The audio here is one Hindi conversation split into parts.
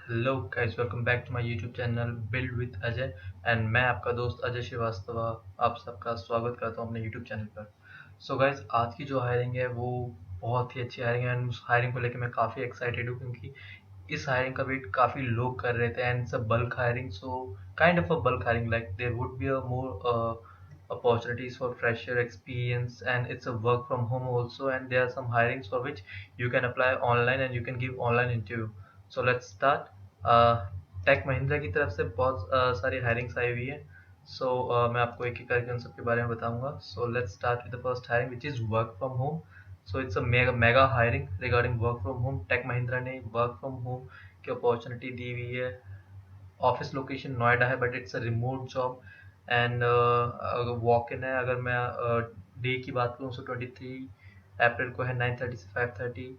Hello guys, welcome back to my YouTube channel build with Ajay. And मैं आपका दोस्त अजय श्रीवास्तव आप सबका स्वागत करता हूं अपने यूट्यूब चैनल पर। सो गाइस, आज की जो हायरिंग है वो बहुत ही अच्छी हायरिंग है एंड उस हायरिंग को लेकर मैं काफ़ी एक्साइटेड हूँ क्योंकि इस हायरिंग का वेट काफ़ी लोग कर रहे थे and it's a bulk hiring, so kind of a bulk hiring, like there would be a more opportunities for fresher experience, and it's a work from home also, and there are some hirings for which you can apply online and you can give online interview. So let's start. Tech Mahindra की तरफ से बहुत सारी हायरिंग्स आई हुई है। सो मैं आपको एक एक करके उन सब के बारे में बताऊंगा। So let's start with the first hiring which is work from home. So it's a mega hiring regarding work from home. Tech Mahindra ने वर्क फ्रॉम होम की अपॉर्चुनिटी दी हुई है। ऑफिस लोकेशन नोएडा है but it's a remote job and walk in है। अगर मैं डे की बात करूँ तो 23 अप्रैल को है 9:30 से 5:30।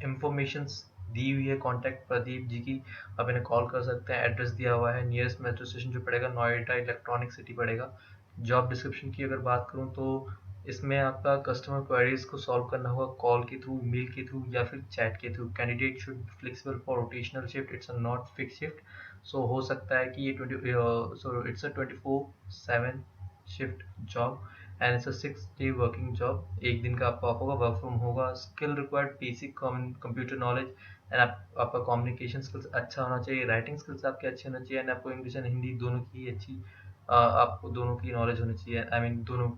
इंफॉर्मेशंस दी हुई है कॉन्टैक्ट प्रदीप जी की, आप इन्हें कॉल कर सकते हैं। एड्रेस दिया हुआ है, नियरेस्ट मेट्रो स्टेशन जो पड़ेगा नोएडा इलेक्ट्रॉनिक सिटी पड़ेगा। जॉब डिस्क्रिप्शन की अगर बात करूँ तो इसमें आपका कस्टमर क्वेरीज को सॉल्व करना होगा कॉल के थ्रू, मेल के थ्रू या फिर चैट के through. Candidate should be flexible for rotational shift, it's a not fix shift. So हो सकता है कि ये 24/7 shift job and it's a 6 day working job. एक दिन का आपका ऑफ होगा, वर्क फ्रॉम होगा। Skill required basic computer knowledge and आपका कम्युनिकेशन स्किल्स अच्छा होना चाहिए, राइटिंग स्किल्स आपके अच्छे होना चाहिए एंड आपको इंग्लिश एंड हिंदी दोनों की अच्छी आपको दोनों की नॉलेज होनी चाहिए। आई मीन दोनों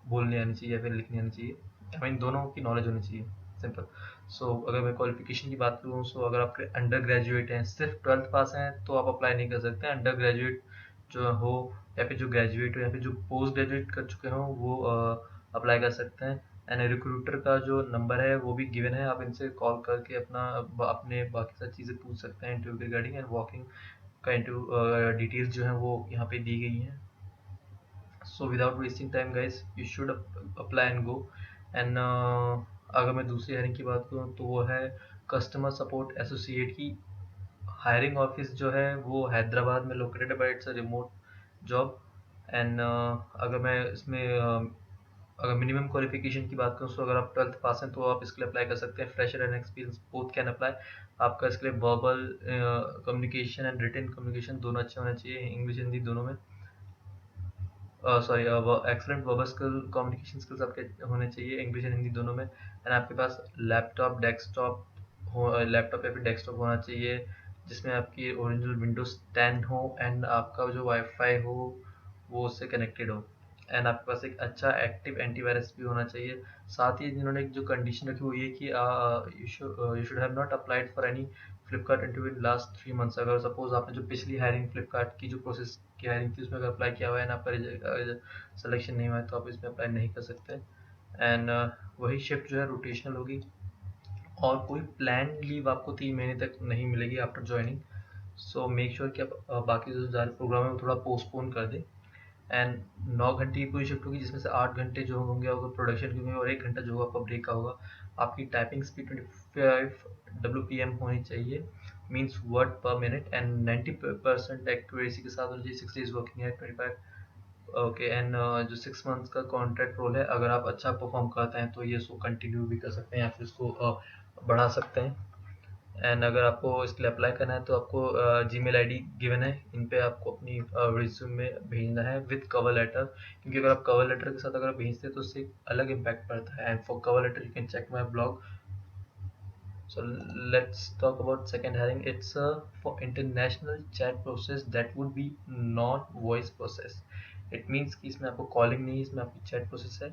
बोलने आनी चाहिए या फिर लिखने आनी चाहिए। आई मीन दोनों की नॉलेज होनी चाहिए, सिंपल। सो अगर मैं क्वालिफिकेशन की बात करूँ, सो अगर आप अंडर ग्रेजुएट हैं, सिर्फ 12th पास हैं तो आप अप्लाई नहीं कर सकते। अंडर ग्रेजुएट जो हो या फिर जो ग्रेजुएट हो या फिर जो पोस्ट ग्रेजुएट कर चुके हो वो अप्लाई कर सकते हैं। एंड रिक्रूटर का जो नंबर है वो भी गिवन है, आप इनसे कॉल करके अपने बाकी सारी चीज़ें पूछ सकते हैं इंटरव्यू के रिगार्डिंग। एंड वॉकिंग का इंटरव्यू डिटेल्स जो हैं वो यहाँ पे दी गई हैं। So without wasting time guys, you should apply and go. And अगर मैं दूसरी हायरिंग की बात करूँ तो वो है कस्टमर सपोर्ट एसोसिएट की। हायरिंग ऑफिस जो है वो हैदराबाद में लोकेटेड है but it's a remote job. And अगर मैं इसमें अगर मिनिमम क्वालिफिकेशन की बात करूँ तो अगर आप 12th पास हैं तो आप इसके लिए अप्लाई कर सकते हैं। Fresher and experience both can apply. आपका इसके लिए verbal communication and written communication दोनों अच्छे होने चाहिए, इंग्लिश हिंदी दोनों में। Sorry, excellent verbal skill communication skills आपके होने चाहिए, इंग्लिश एंड हिंदी दोनों में। एंड आपके पास लैपटॉप या फिर डेस्कटॉप होना चाहिए जिसमें आपकी ओरिजिनल विंडोज 10 हो एंड आपका जो वाईफाई हो वो उससे कनेक्टेड हो। एंड आपके पास एक अच्छा एक्टिव एंटीवायरस भी होना चाहिए। साथ ही इन्होंने एक जो कंडीशन रखी वो ये कि you should have not applied for any Flipkart interview in last 3 months. अगर सपोज आपने जो पिछली हायरिंग फ्लिपकार्ट की जो प्रोसेस की हायरिंग थी उसमें अगर अप्लाई किया हुआ है ना, आपका सिलेक्शन नहीं हुआ है तो आप इसमें अप्लाई नहीं कर सकते। एंड वही शिफ्ट जो है रोटेशनल होगी और कोई प्लान लीव आपको 3 महीने तक नहीं मिलेगी after joining. So make sure कि आप बाकी जो सारे प्रोग्राम है वो थोड़ा पोस्टपोन कर दें। एंड 9 घंटे की पूरी शिफ्ट होगी जिसमें से 8 घंटे जो होंगे आपको प्रोडक्शन के होंगे और 1 घंटा जो होगा आपका ब्रेक का होगा। आपकी टाइपिंग स्पीड 25 WPM होनी चाहिए, मीन्स वर्ड पर मिनट, एंड 90% एक्यूरेसी के साथ होनी चाहिए। 6 डेज वर्किंग है, 25। ओके। एंड जो 6 मंथ्स का कॉन्ट्रैक्ट रोल है, अगर आप अच्छा परफॉर्म करते हैं तो ये इसको कंटिन्यू भी कर सकते हैं या फिर इसको बढ़ा सकते हैं। एंड अगर आपको इसके लिए अप्लाई करना है तो आपको जीमेल आईडी गिवन है, इन पे आपको अपनी रिज्यूमे भेजना है विद कवर लेटर, क्योंकि अगर आप कवर लेटर के साथ अगर भेजते हैं तो उससे एक अलग इम्पैक्ट पड़ता है। And for cover letter you can check my blog. So let's talk about second hiring. It's for international chat process that would be not voice process. It means कि इसमें आपको कॉलिंग नहीं, इसमें आपकी चैट प्रोसेस है।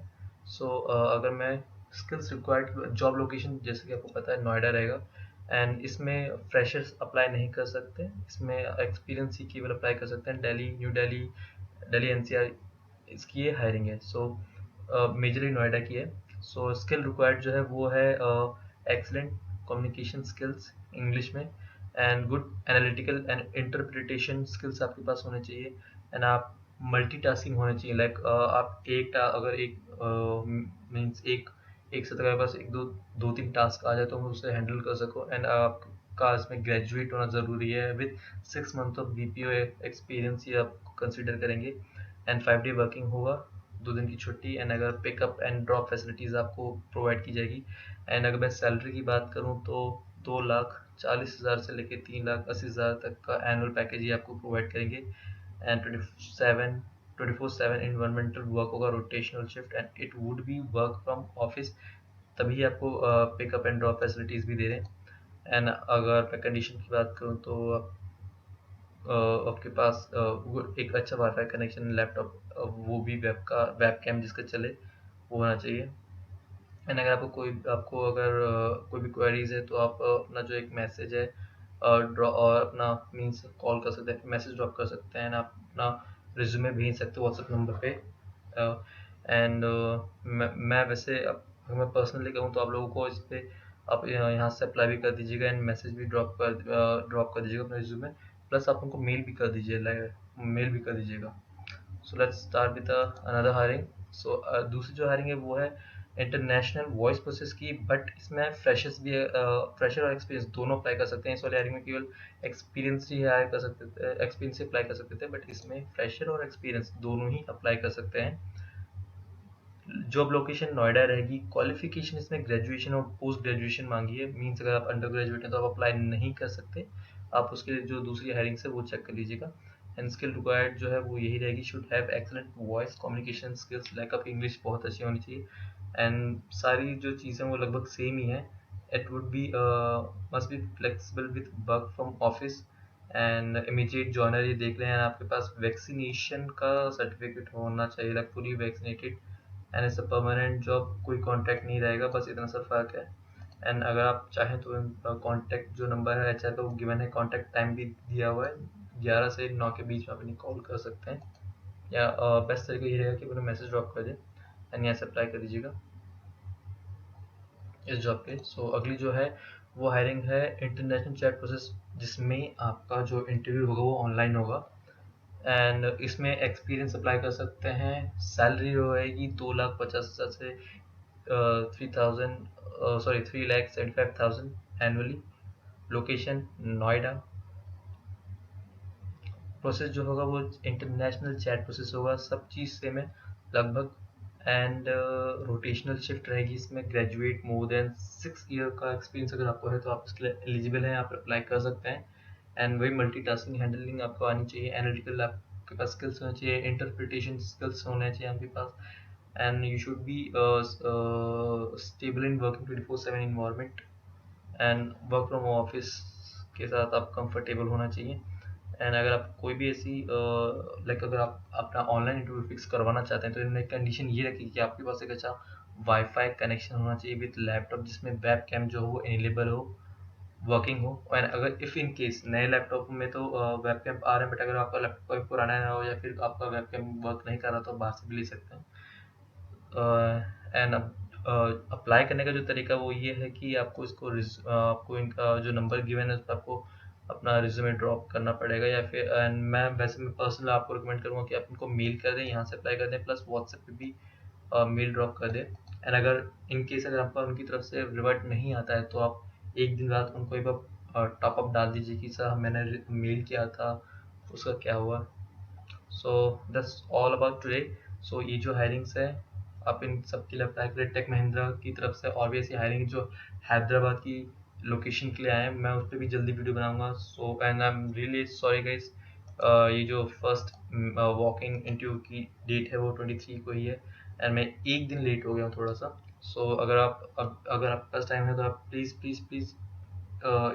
सो अगर मैं स्किल्स रिक्वायर्ड जॉब लोकेशन जैसे कि आपको पता है नोएडा रहेगा। एंड इसमें फ्रेशर्स अप्लाई नहीं कर सकते, इसमें एक्सपीरियंस ही केवल अप्लाई कर सकते हैं। दिल्ली, न्यू दिल्ली, दिल्ली एनसीआर इसकी ये हायरिंग है। सो मेजरली नोएडा की है। सो स्किल रिक्वायर्ड जो है वो है एक्सलेंट कम्युनिकेशन स्किल्स इंग्लिश में and good analytical and interpretation skills आपके पास होने चाहिए। एंड आप मल्टीटास्किंग होने चाहिए, लाइक आप अगर एक मीन्स एक से अगर पास एक दो दो तीन टास्क आ जाए तो उसे हैंडल कर सको। एंड आपका इसमें ग्रेजुएट होना ज़रूरी है with 6 month of BPO experience, ये आप कंसिडर करेंगे। एंड 5 डे वर्किंग होगा, 2 दिन की छुट्टी। एंड अगर पिकअप एंड ड्रॉप फैसिलिटीज़ आपको प्रोवाइड की जाएगी। एंड अगर मैं सैलरी की बात करूँ तो 40,000 से लेके 3,80,000 तक का एनुअल पैकेज ये आपको प्रोवाइड करेंगे। एंड 24/7 इन्वायरमेंटल वर्क होगा, rotational shift, and it would B work from office. तभी आपको पिकअप एंड ड्रॉप फैसिलिटीज़ भी दे रहे हैं। एंड अगर मैं कंडीशन की बात करूँ तो आपके पास वो एक अच्छा वाईफाई कनेक्शन, लैपटॉप, वो भी वेब कैम जिसका चले वो होना चाहिए। एंड अगर आपको अगर कोई भी क्वेरीज है तो आप अपना जो एक मैसेज है ड्रॉ और अपना मीन्स कॉल कर सकते हैं, मैसेज ड्रॉप कर सकते हैं, आप अपना रिज्यूमे भेज सकते हो व्हाट्सएप नंबर पे। एंड मैं वैसे अगर मैं पर्सनली कहूँ तो आप लोगों को इस पे आप यहाँ से अप्लाई भी कर दीजिएगा एंड मैसेज भी ड्रॉप कर दीजिएगा अपने रिज्यूमे, प्लस आप उनको मेल भी कर दीजिएगा। So let's start with another hiring. So दूसरी जो हायरिंग है वो है इंटरनेशनल वॉइस प्रोसेस की, बट इसमें फ्रेशर्स भी फ्रेशर और एक्सपीरियंस दोनों अप्लाई कर सकते हैं। इस वाले हायरिंग में केवल एक्सपीरियंस ही हायर कर सकते थे, एक्सपीरियंस से अप्लाई कर सकते थे, बट इसमें फ्रेशर और एक्सपीरियंस दोनों ही अप्लाई कर सकते हैं। जॉब लोकेशन नोएडा रहेगी। क्वालिफिकेशन इसमें ग्रेजुएशन और पोस्ट ग्रेजुएशन मांगी है, मीन्स अगर आप अंडर ग्रेजुएट हैं तो आप अप्लाई नहीं कर सकते। आप उसके लिए जो दूसरी हायरिंग से वो चेक कर लीजिएगा। एंड स्किल रिक्वायर्ड जो है वो यही रहेगी, should have excellent voice communication skills, like of English बहुत अच्छी होनी चाहिए। एंड सारी जो चीज़ें वो लगभग सेम ही है। It would be must be flexible with work from office and immediate joiner, ये देख लें। हैं आपके पास वैक्सीनेशन का सर्टिफिकेट होना चाहिए, like fully vaccinated. And it's a permanent job, कोई कॉन्टैक्ट नहीं रहेगा, बस इतना सा फ़र्क है। एंड अगर आप चाहें तो कॉन्टैक्ट जो नंबर है एचआर का वो गिवन है, कॉन्टैक्ट टाइम भी दिया हुआ है, 11 से 9 के बीच में अपनी कॉल कर सकते हैं, या बेस्ट तरीका ये रहेगा कि उन्हें मैसेज ड्रॉप कर दें एंड यहाँ से अप्लाई कर दीजिएगा इस जॉब पे। सो अगली जो है वो हायरिंग है इंटरनेशनल चैट प्रोसेस, जिसमें आपका जो इंटरव्यू होगा वो ऑनलाइन होगा। एंड इसमें एक्सपीरियंस अप्लाई कर सकते हैं। सैलरी रहेगी 2,50,000 से 3,75,000 एनुअली। लोकेशन नोएडा। प्रोसेस जो होगा वो इंटरनेशनल चैट प्रोसेस होगा, सब चीज़ सेम है लगभग। एंड रोटेशनल शिफ्ट रहेगी इसमें। ग्रेजुएट मोर देन 6 ईयर का एक्सपीरियंस अगर आपको है तो आप इसके लिए एलिजिबल हैं, आप अप्लाई कर सकते हैं। एंड वही मल्टीटास्किंग हैंडलिंग आपको आनी चाहिए, एनालिटिकल आपके पास स्किल्स होने चाहिए, इंटरप्रिटेशन स्किल्स होने चाहिए आपके पास। And you should be stable in working 24/7 environment, and work from office के साथ आप कंफर्टेबल होना चाहिए। एंड अगर आप कोई भी ऐसी लाइक अगर आप अपना ऑनलाइन इंटरव्यू फिक्स करवाना चाहते हैं तो इनमें कंडीशन ये रखी कि आपके पास एक अच्छा वाईफाई कनेक्शन होना चाहिए विद लैपटॉप, जिसमें वेब कैम जो हो इनेबल हो, वर्किंग हो। एंड अगर इफ़ इन केस नए लैपटॉप में तो वेब कैम आ रहे हैं, बट अगर आपका लैपटॉप कोई पुराना ना हो या फिर आपका वेब कैम वर्क नहीं कर रहा तो बाहर से भी ले सकते हैं। एंड अप्लाई करने का जो तरीका वो ये है कि आपको इनका जो नंबर गिवन है उस पर आपको अपना रिज्यूमे ड्रॉप करना पड़ेगा, या फिर एंड मैं पर्सनल आपको रिकमेंड करूँगा कि आप इनको मेल कर दें, यहाँ से अप्लाई कर दें, प्लस व्हाट्सएप पे भी मेल ड्रॉप कर दें। एंड अगर इन केस अगर आपका उनकी तरफ से रिवर्ट नहीं आता है तो आप एक दिन बाद उनको एक बार टॉप अप डाल दीजिए कि सर मैंने मेल किया था, उसका क्या हुआ। So that's all about today. So ये जो हायरिंग्स है आप इन सब के लिए अप्लाई करें। टेक महिंद्रा की तरफ से और भी ऐसी हायरिंग जो हैदराबाद की लोकेशन के लिए आए हैं, मैं उस पर भी जल्दी वीडियो बनाऊंगा। So and I am really sorry guys, ये जो फर्स्ट वॉकिंग इंटरव्यू की डेट है वो 23 को ही है, एंड मैं एक दिन लेट हो गया हूँ थोड़ा सा। सो अगर आपके पास टाइम है तो आप प्लीज़ प्लीज़ प्लीज़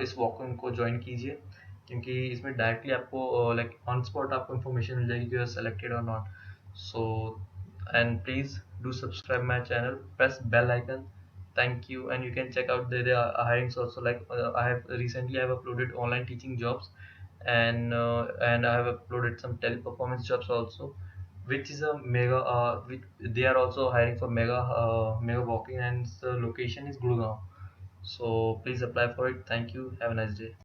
इस वॉक-इन को ज्वाइन कीजिए, क्योंकि इसमें डायरेक्टली आपको लाइक ऑन स्पॉट आपको इन्फॉर्मेशन मिल जाएगी कि यू आर सेलेक्टेड और not. So and please do subscribe my channel, press bell icon. Thank you, and you can check out the hirings also. Like I have uploaded online teaching jobs, and I have uploaded some teleperformance jobs also, which is a mega. Which they are also hiring for mega walking, and the location is Gurgaon. So please apply for it. Thank you. Have a nice day.